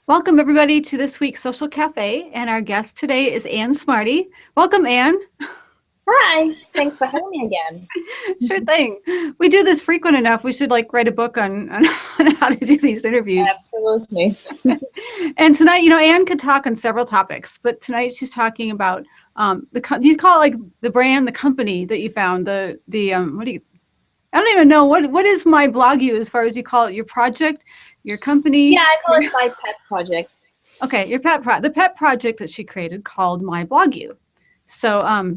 Welcome, everybody, to this week's Social Cafe. And our guest today is Ann Smarty. Welcome, Ann. Hi, thanks for having me again. Sure thing. We do this frequent enough. We should write a book on how to do these interviews. Absolutely. And tonight, Ann could talk on several topics, but tonight she's talking about you call it the brand, the company that you found, what do you, I don't even know, what is My Blog You as far as you call it, your project, your company? Yeah, I call it my pet project. Okay, the pet project that she created called My Blog You. So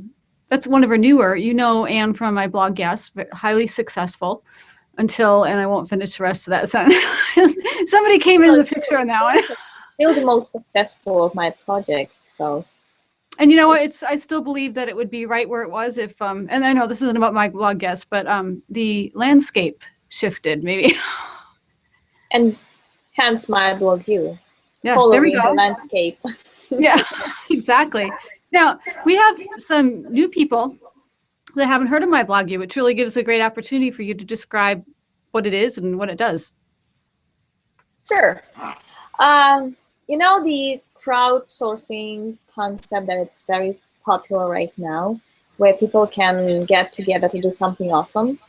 that's one of her newer. Anne from My Blog Yes, highly successful until, and I won't finish the rest of that sentence. Somebody came into the picture on that one. Still the most successful of my projects. So. And you know what? I still believe that it would be right where it was if, and I know this isn't about My Blog Yes, but the landscape shifted maybe. And hence My Blog You. Yes, following there we go. The landscape. Yeah, exactly. Now, we have some new people that haven't heard of My Blog You, which really gives a great opportunity for you to describe what it is and what it does. Sure. The crowdsourcing concept that it's very popular right now, where people can get together to do something awesome.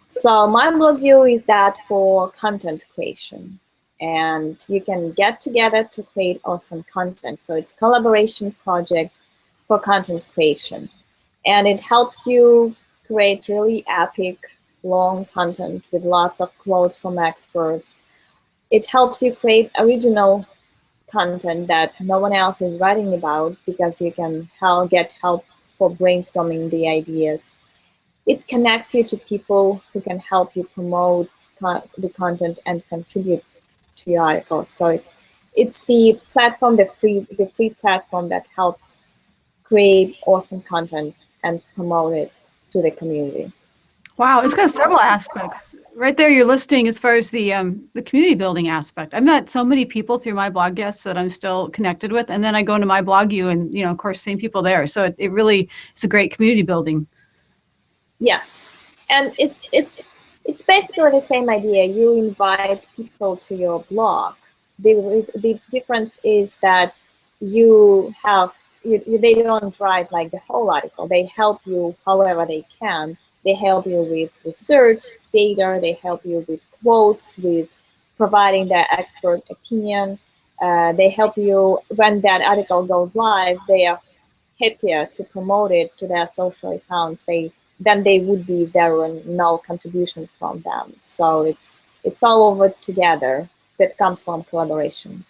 So My Blog You is that for content creation. And you can get together to create awesome content. So it's a collaboration project for content creation. And it helps you create really epic, long content with lots of quotes from experts. It helps you create original content that no one else is writing about because you can get help for brainstorming the ideas. It connects you to people who can help you promote the content and contribute to your articles. So it's the platform, the free platform that helps create awesome content and promote it to the community. Wow, it's got several aspects. Right there, you're listing as far as the community building aspect. I've met so many people through My Blog Yes that I'm still connected with, and then I go into My Blog You, and of course, same people there. So it really is a great community building. Yes, and it's basically the same idea. You invite people to your blog. The difference is that they don't write the whole article. They help you however they can. They help you with research, data. They help you with quotes, with providing their expert opinion. They help you when that article goes live. They are happier to promote it to their social accounts. Then they would be if there were no contribution from them. So it's all over together that comes from collaboration.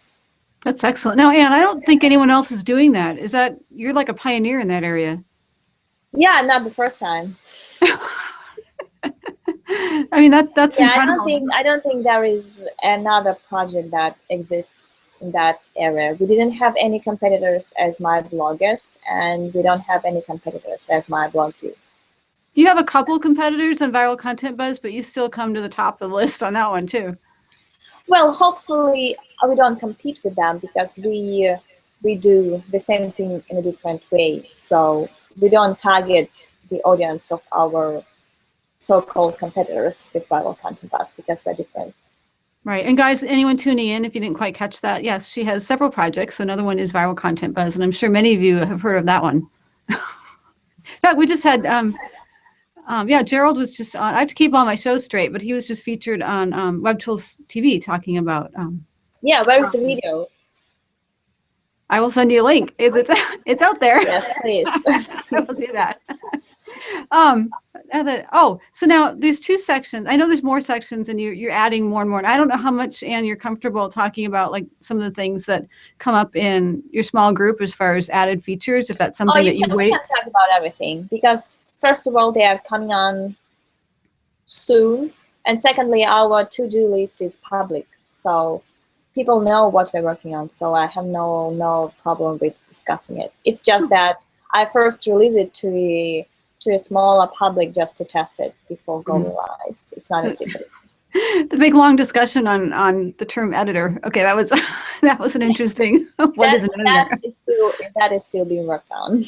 That's excellent. Now, Anne, I don't think anyone else is doing that. You're like a pioneer in that area? Yeah, not the first time. I mean, that's incredible. I don't think there is another project that exists in that area. We didn't have any competitors as My Blogist, and we don't have any competitors as My Blog You. You have a couple competitors in Viral Content Buzz, but you still come to the top of the list on that one too. Well, hopefully we don't compete with them because we do the same thing in a different way. So we don't target the audience of our so-called competitors with Viral Content Buzz because we're different. Right. And guys, anyone tuning in, if you didn't quite catch that, yes, she has several projects. Another one is Viral Content Buzz, and I'm sure many of you have heard of that one. In fact, we just had, Gerald was just on, I have to keep all my shows straight, but he was just featured on Web Tools TV talking about. Yeah, where's the video? I will send you a link. It's out there. Yes, please. I will do that. So now there's two sections. I know there's more sections, and you're adding more and more. And I don't know how much, Anne, you're comfortable talking about some of the things that come up in your small group as far as added features. If that's something that you wait. We can talk about everything because first of all, they are coming on soon, and secondly, our to-do list is public, so people know what we're working on, so I have no problem with discussing it. It's just that I first release it to a smaller public just to test it before going live. It's not a secret. The big long discussion on the term editor. Okay, that was an interesting. What is an editor? That is still being worked on.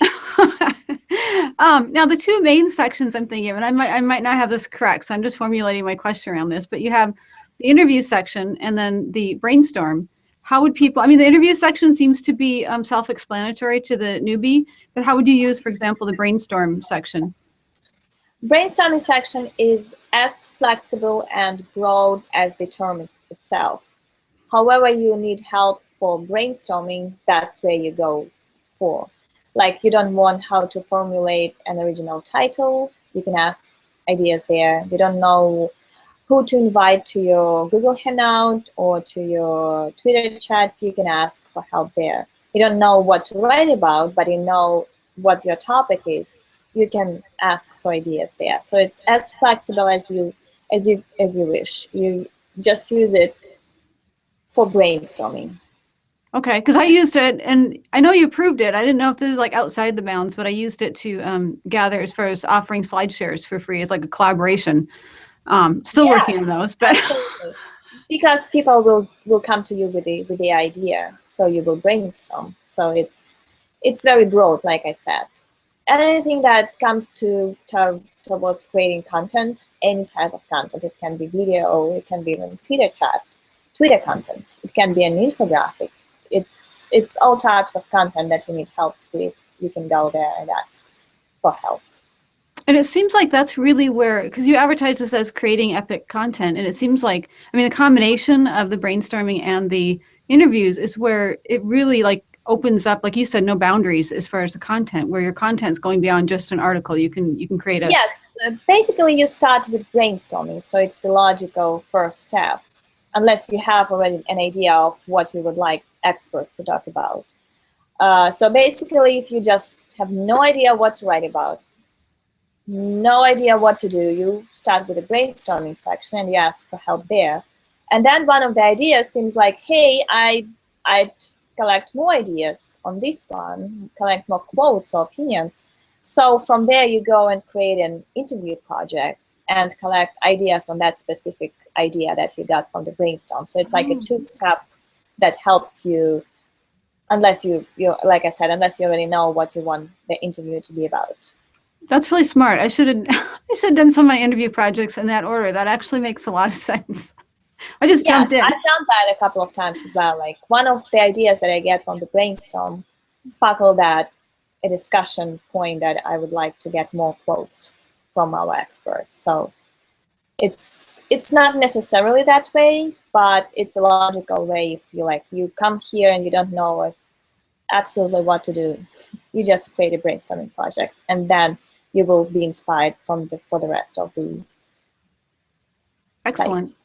Now the two main sections I'm thinking of, and I might not have this correct, so I'm just formulating my question around this. But you have the interview section and then the brainstorm. how would people, I mean, the interview section seems to be self-explanatory to the newbie, but how would you use, for example, the brainstorm section? Brainstorming section is as flexible and broad as the term itself. However, you need help for brainstorming, that's where you go for. Like, you don't want how to formulate an original title, you can ask ideas there. You don't know who to invite to your Google Hangout or to your Twitter chat, you can ask for help there. You don't know what to write about, but you know what your topic is, you can ask for ideas there. So it's as flexible as you wish. You just use it for brainstorming. Okay, because I used it, and I know you approved it. I didn't know if this was like outside the bounds, but I used it to gather as far as offering slide shares for free. It's like a collaboration. Still working on those, but absolutely. Because people will come to you with the idea, so you will brainstorm. So it's very broad, like I said. And anything that comes towards creating content, any type of content, it can be video, it can be even Twitter chat, Twitter content, it can be an infographic. It's all types of content that you need help with. You can go there and ask for help. and it seems like that's really where, because you advertise this as creating epic content, and it seems like, I mean, the combination of the brainstorming and the interviews is where it really like opens up, like you said, no boundaries as far as the content, where your content's going beyond just an article. You can create a Yes, basically you start with brainstorming, so it's the logical first step, unless you have already an idea of what you would like experts to talk about. So basically, if you just have no idea what to write about, no idea what to do, you start with a brainstorming section and you ask for help there. And then one of the ideas seems like, hey, I'd collect more ideas on this one, collect more quotes or opinions. So from there, you go and create an interview project and collect ideas on that specific idea that you got from the brainstorm. So it's like a two-step that helped you, unless you like I said, unless you already know what you want the interview to be about. That's really smart. I should have done some of my interview projects in that order. That actually makes a lot of sense. I just jumped in. I've done that a couple of times as well. Like, one of the ideas that I get from the brainstorm sparkled at a discussion point that I would like to get more quotes from our experts. So it's not necessarily that way, but it's a logical way. If you come here and you don't know absolutely what to do, you just create a brainstorming project, and then you will be inspired for the rest of the Excellent. site.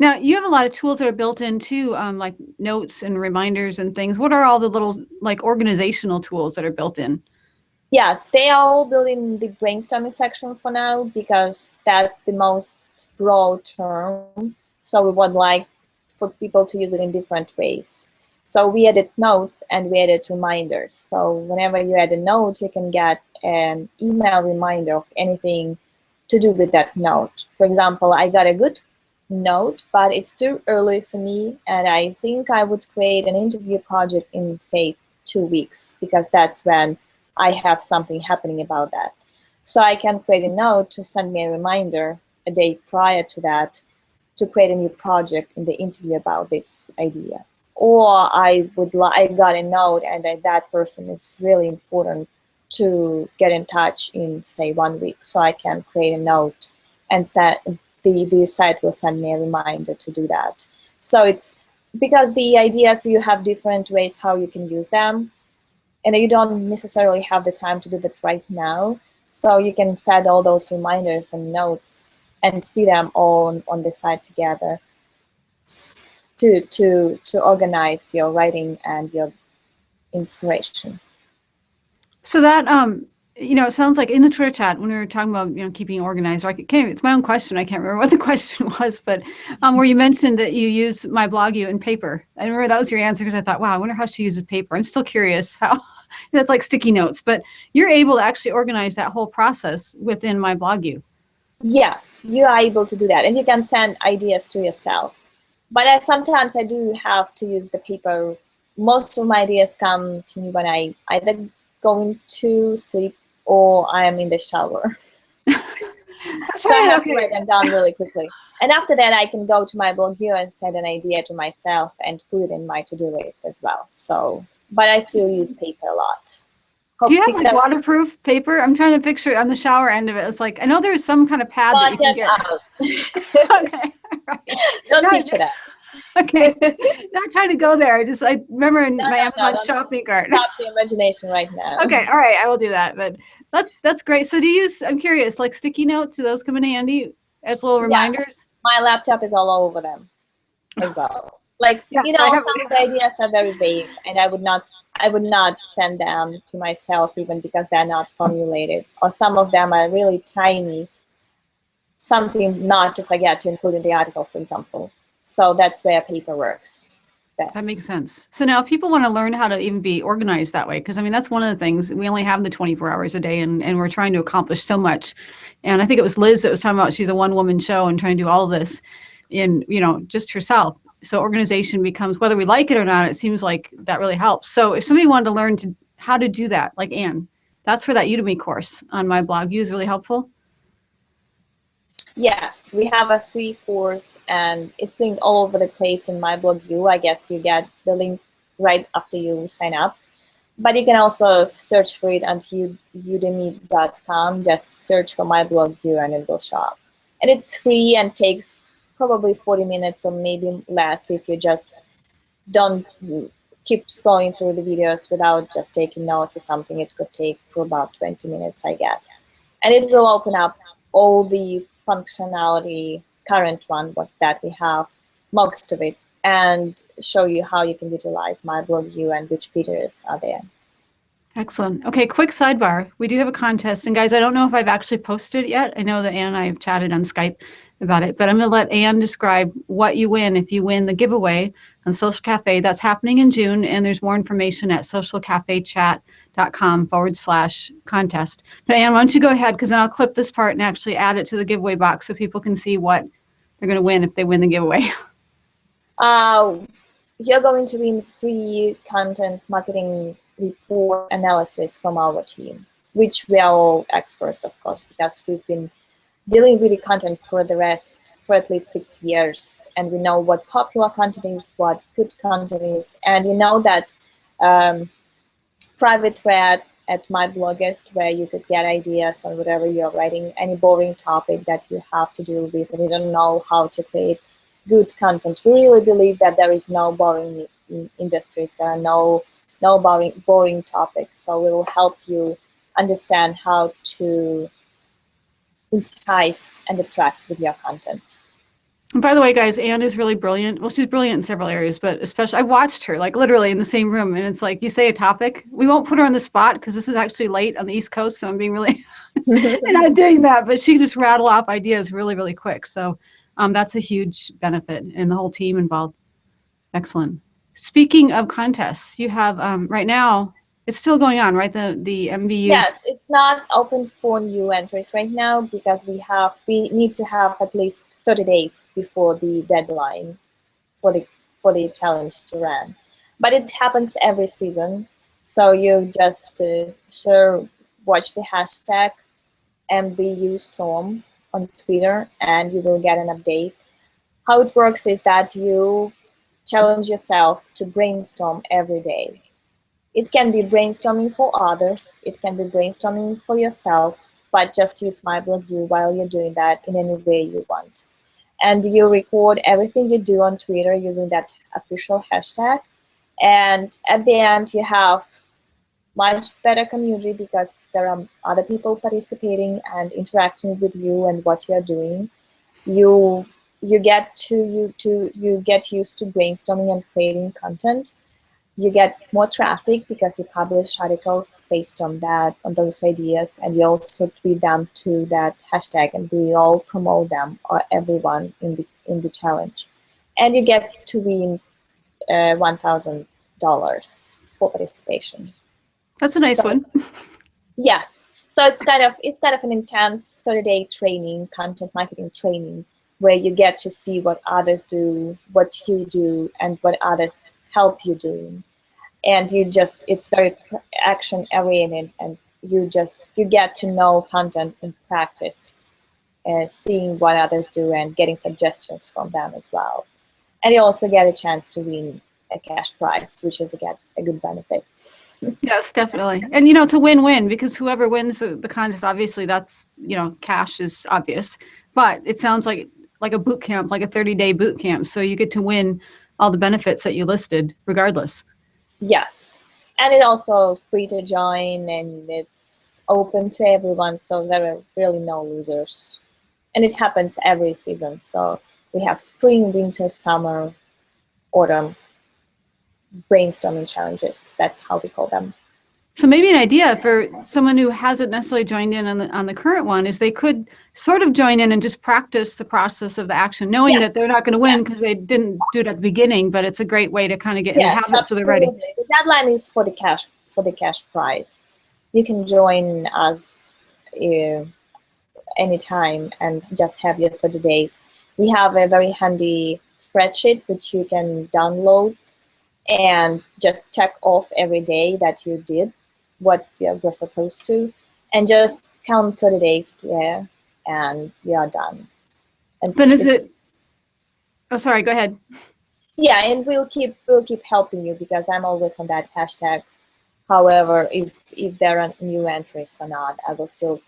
Now, you have a lot of tools that are built into like notes and reminders and things. What are all the little like organizational tools that are built in? Yes, they are all built in the brainstorming section for now, because that's the most broad term. So we would like for people to use it in different ways. So we added notes and we added reminders. So whenever you add a note, you can get an email reminder of anything to do with that note. For example, I got a good note, but it's too early for me, and I think I would create an interview project in, say, 2 weeks, because that's when I have something happening about that. So I can create a note to send me a reminder a day prior to that to create a new project in the interview about this idea. Or I got a note and that person is really important to get in touch in, say, 1 week. So I can create a note and the site will send me a reminder to do that. So it's because the ideas, you have different ways how you can use them, and you don't necessarily have the time to do that right now. So you can set all those reminders and notes and see them all on the site together to organize your writing and your inspiration. So that it sounds like in the Twitter chat when we were talking about keeping organized. Or it's my own question. I can't remember what the question was, but where you mentioned that you use My Blog You in paper. I remember that was your answer, because I thought, wow, I wonder how she uses paper. I'm still curious how. That's like sticky notes, but you're able to actually organize that whole process within My Blog You. Yes, you are able to do that, and you can send ideas to yourself. But sometimes I do have to use the paper. Most of my ideas come to me when I either going to sleep or I am in the shower. So I have Okay. to write them down really quickly. And after that, I can go to my blog view and set an idea to myself and put it in my to-do list as well. So, but I still use paper a lot. Do you have Hope like waterproof paper? I'm trying to picture it on the shower end of it. It's like, I know there's some kind of pad that you not can yet get. out. Okay. Right. Don't Not- picture that. Okay. Not trying to go there. I remember in my Amazon don't shopping cart. stop the imagination right now. Okay. All right. I will do that. But that's great. So do you use, I'm curious, like sticky notes, do those come in handy as little reminders? My laptop is all over them as well. Like, Yes, you know, I have- some of the ideas are very vague, and I would not send them to myself even because they're not formulated. Or some of them are really tiny, something not to forget to include in the article, for example. So that's where paper works best. That makes sense. So now if people want to learn how to even be organized that way, because I mean, that's one of the things, we only have the 24 hours a day and we're trying to accomplish so much. And I think it was Liz that was talking about she's a one-woman show and trying to do all of this in, just herself. So organization becomes, whether we like it or not, it seems like that really helps. So if somebody wanted to learn how to do that, like Anne, that's where that Udemy course on my blog is really helpful. Yes, we have a free course, and it's linked all over the place in my blog view. I guess you get the link right after you sign up. But you can also search for it on udemy.com. Just search for my blog view and it will show up. And it's free and takes probably 40 minutes or maybe less if you just don't keep scrolling through the videos without just taking notes or something. It could take for about 20 minutes, I guess. And it will open up all the functionality, current one, that we have, most of it, and show you how you can utilize my blog view and which features are there. Excellent. Okay, quick sidebar. We do have a contest. And guys, I don't know if I've actually posted it yet. I know that Anne and I have chatted on Skype about it, but I'm going to let Anne describe what you win if you win the giveaway on Social Cafe. That's happening in June, and there's more information at socialcafechat.com/contest. But Anne, why don't you go ahead, because then I'll clip this part and actually add it to the giveaway box so people can see what they're going to win if they win the giveaway. You're going to win free content marketing report analysis from our team, which we are all experts, of course, because we've been dealing with the content for at least 6 years, and we know what popular content is, what good content is, and you know that private thread at my blogist where you could get ideas on whatever you're writing, any boring topic that you have to deal with and you don't know how to create good content. We really believe that there is no boring industries, there are no boring topics, so we will help you understand how to entice and attract with your content. And by the way, guys, Anne is really brilliant. Well, she's brilliant in several areas, but especially I watched her like literally in the same room. And it's like, you say a topic, we won't put her on the spot because this is actually late on the East Coast. So I'm being really, and I'm doing that, but she can just rattle off ideas really, really quick. So that's a huge benefit and the whole team involved. Excellent. Speaking of contests, you have right now, it's still going on, right? The MBUs. Yes, it's not open for new entries right now because we need to have at least 30 days before the deadline for the challenge to run. But it happens every season. So you just watch the hashtag MBUStorm on Twitter and you will get an update. How it works is that you challenge yourself to brainstorm every day. It can be brainstorming for others, it can be brainstorming for yourself, but just use my blog view while you're doing that in any way you want. And you record everything you do on Twitter using that official hashtag. And at the end, you have much better community because there are other people participating and interacting with you and what you're doing. You get used to brainstorming and creating content. You get more traffic because you publish articles based on those ideas, and you also tweet them to that hashtag, and we all promote them, or everyone in the challenge. And you get to win $1,000 for participation. That's a nice one. Yes. So it's kind of an intense 30-day training, content marketing training, where you get to see what others do, what you do, and what others help you do. And it's very action oriented, and you get to know content in practice seeing what others do and getting suggestions from them as well. And you also get a chance to win a cash prize, which is again a good benefit. Yes, definitely. And it's a win-win because whoever wins the contest, obviously that's, cash is obvious, but it sounds like a boot camp, like a 30-day boot camp. So you get to win all the benefits that you listed regardless. Yes. And it's also free to join and it's open to everyone. So there are really no losers. And it happens every season. So we have spring, winter, summer, autumn brainstorming challenges. That's how we call them. So maybe an idea for someone who hasn't necessarily joined in on the current one is they could sort of join in and just practice the process of the action, knowing that they're not going to win because they didn't do it at the beginning, but it's a great way to kind of get in the habit so they're ready. The deadline is for the cash prize. You can join us anytime and just have your 30 days. We have a very handy spreadsheet which you can download and just check off every day that you did what you were supposed to, and just count 30 days there, and you are done. And but is it? Oh, sorry. Go ahead. Yeah, and we'll keep helping you because I'm always on that hashtag. However, if there are new entries or not, I will still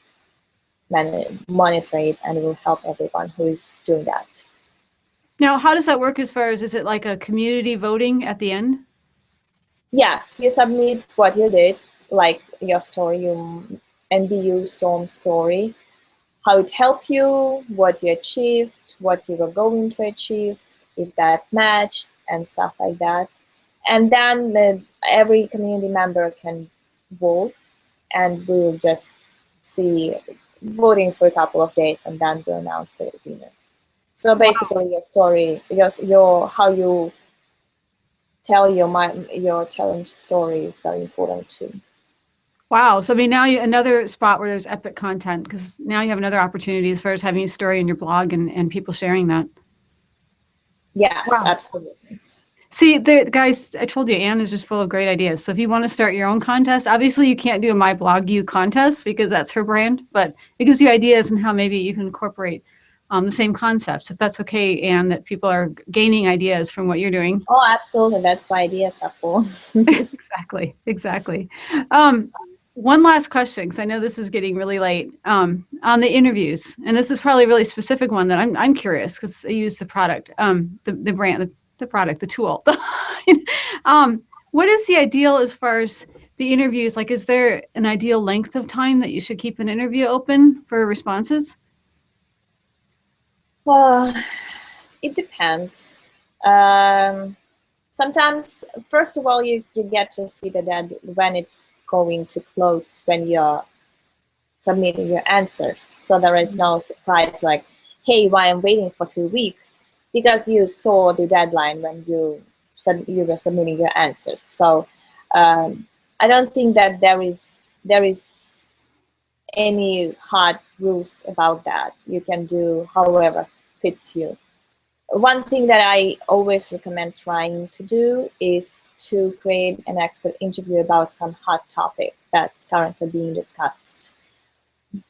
monitor it and will help everyone who is doing that. Now, how does that work as far as, is it like a community voting at the end? Yes, you submit what you did, like your story, your NBU Storm story, how it helped you, what you achieved, what you were going to achieve, if that matched, and stuff like that. And then every community member can vote, and we'll just see voting for a couple of days, and then we'll announce the winner. So basically, your story, your how you tell your challenge story is very important too. Wow. So I mean, now another spot where there's epic content, because now you have another opportunity as far as having a story in your blog and people sharing that. Yes, absolutely. See, guys, I told you, Anne is just full of great ideas. So if you want to start your own contest, obviously you can't do a My Blog You contest because that's her brand, but it gives you ideas and how maybe you can incorporate the same concepts, if that's okay, Anne, that people are gaining ideas from what you're doing. Oh, absolutely. That's what ideas are for. Exactly. One last question, because I know this is getting really late, on the interviews, and this is probably a really specific one that I'm curious because I use the product, the brand, the product, the tool. What is the ideal as far as the interviews? Like, is there an ideal length of time that you should keep an interview open for responses? Well, it depends. Sometimes, first of all, you get to see when it's going to close, when you're submitting your answers. So there is no surprise like, hey, why I'm waiting for 3 weeks? Because you saw the deadline when you were submitting your answers. So I don't think that there is any hard rules about that. You can do however fits you. One thing that I always recommend trying to do is to create an expert interview about some hot topic that's currently being discussed.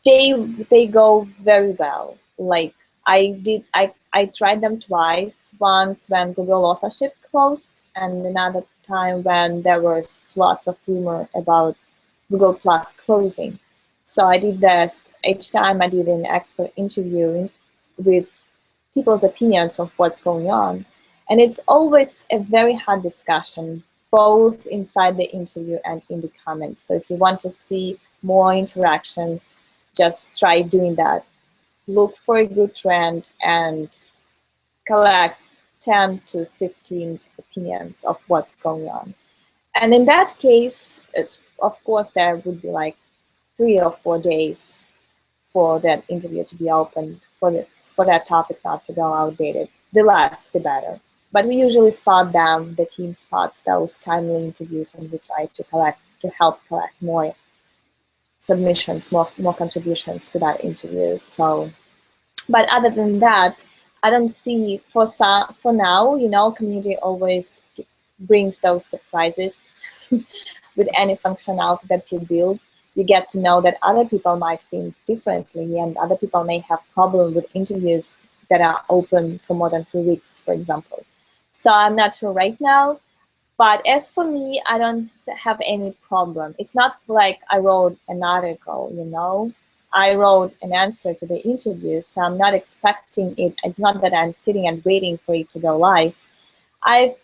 They go very well. Like I tried them twice. Once when Google authorship closed, and another time when there was lots of rumor about Google Plus closing. So I did this. Each time I did an expert interview with people's opinions of what's going on. And it's always a very hard discussion, both inside the interview and in the comments. So if you want to see more interactions, just try doing that. Look for a good trend and collect 10 to 15 opinions of what's going on. And in that case, of course, there would be like 3 or 4 days for that interview to be open, for that topic not to go outdated. The less, the better. But we usually spot them, the team spots those timely interviews, and we try to help collect more submissions, more contributions to that interview. So, but other than that, I don't see for now, community always brings those surprises with any functionality that you build. you get to know that other people might think differently, and other people may have problem with interviews that are open for more than 3 weeks, for example. So I'm not sure right now. But as for me, I don't have any problem. It's not like I wrote an article, you know. I wrote an answer to the interview, so I'm not expecting it. It's not that I'm sitting and waiting for it to go live. I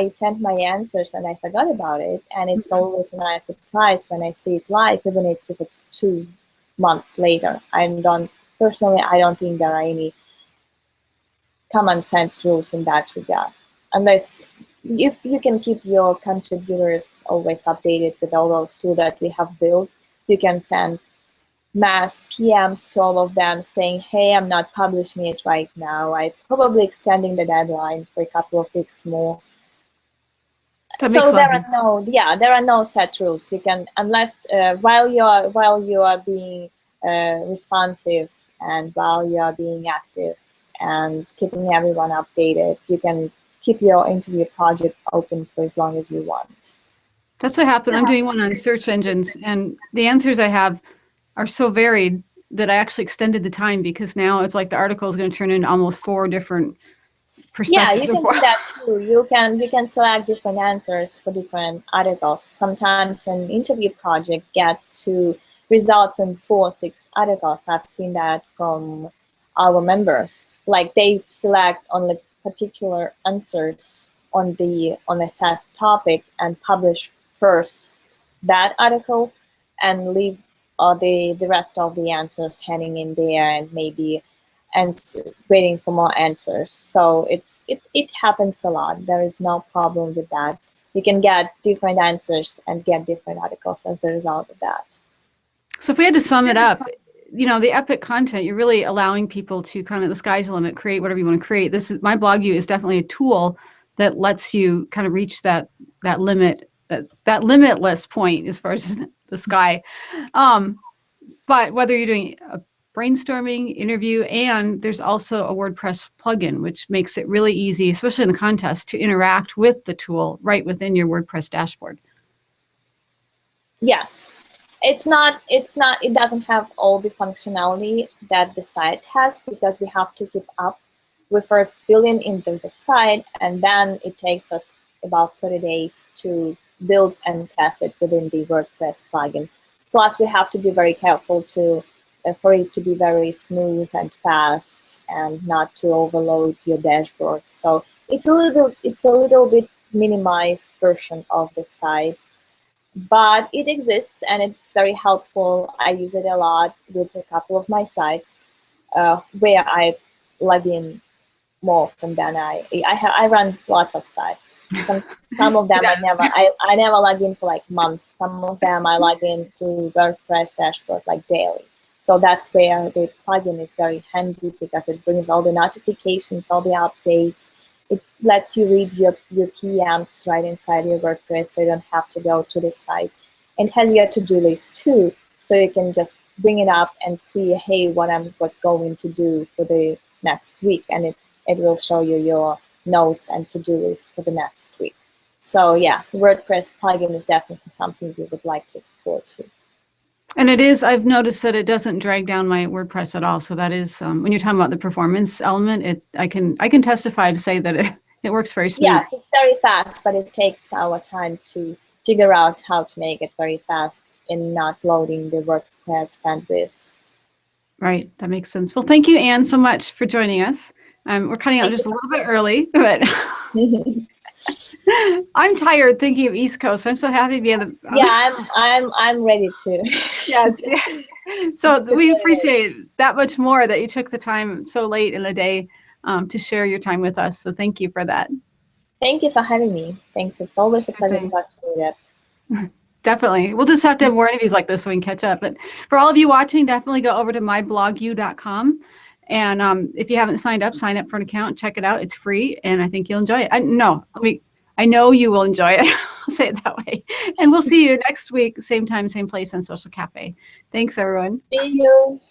sent my answers and I forgot about it, and it's always a nice surprise when I see it live, even if it's 2 months later. I don't think there are any common sense rules in that regard, unless if you can keep your contributors always updated with all those tools that we have built. You can send mass PMs to all of them saying, hey, I'm not publishing it right now. I'm probably extending the deadline for a couple of weeks more. So there are no set rules. You can, unless while you are being responsive and while you are being active and keeping everyone updated, you can keep your interview project open for as long as you want. That's what happened. I'm doing one on search engines, and the answers I have are so varied that I actually extended the time, because now it's like the article is going to turn into almost 4 different perspectives. Yeah, you can do that too. You can select different answers for different articles. Sometimes an interview project gets to results in 4 or 6 articles. I've seen that from our members. Like they select only particular answers on a set topic and publish first that article and leave the rest of the answers hanging in there and maybe waiting for more answers. So it happens a lot. There is no problem with that. You can get different answers and get different articles as the result of that. So if we had to sum it up, you know, the epic content, you're really allowing people to kind of, the sky's the limit, create whatever you want to create. This is, My Blog You is definitely a tool that lets you kind of reach that limit, that limitless point as far as the sky. But whether you're doing a brainstorming, interview, and there's also a WordPress plugin, which makes it really easy, especially in the contest, to interact with the tool right within your WordPress dashboard. Yes. It doesn't have all the functionality that the site has, because we have to keep up. We first build it into the site, and then it takes us about 30 days to build and test it within the WordPress plugin. Plus, we have to be very careful for it to be very smooth and fast and not to overload your dashboard. So it's a little bit minimized version of the site. But it exists and it's very helpful. I use it a lot with a couple of my sites where I log in more often than I run lots of sites. Some of them I never log in for like months. Some of them I log in to WordPress dashboard like daily. So that's where the plugin is very handy, because it brings all the notifications, all the updates. It lets you read your PMs right inside your WordPress, so you don't have to go to the site. And it has your to-do list too, so you can just bring it up and see, hey, what I was going to do for the next week, and it will show you your notes and to-do list for the next week. So yeah, WordPress plugin is definitely something you would like to explore too. And it is, I've noticed that it doesn't drag down my WordPress at all. So that is, when you're talking about the performance element, I can testify to say that it works very smooth. Yes, it's very fast, but it takes our time to figure out how to make it very fast in not loading the WordPress bandwidth. Right, that makes sense. Well, thank you, Anne, so much for joining us. We're cutting out just a little bit early, but I'm tired thinking of East Coast. I'm so happy to be on the. Yeah, I'm ready to. Yes. So we appreciate that much more that you took the time so late in the day to share your time with us. So thank you for that. Thank you for having me. Thanks. It's always a pleasure to talk to you. Definitely. We'll just have to have more interviews like this so we can catch up. But for all of you watching, definitely go over to myblogu.com. And if you haven't signed up, sign up for an account, check it out. It's free, and I think you'll enjoy it. I know you will enjoy it. I'll say it that way. And we'll see you next week, same time, same place on Social Cafe. Thanks, everyone. See you.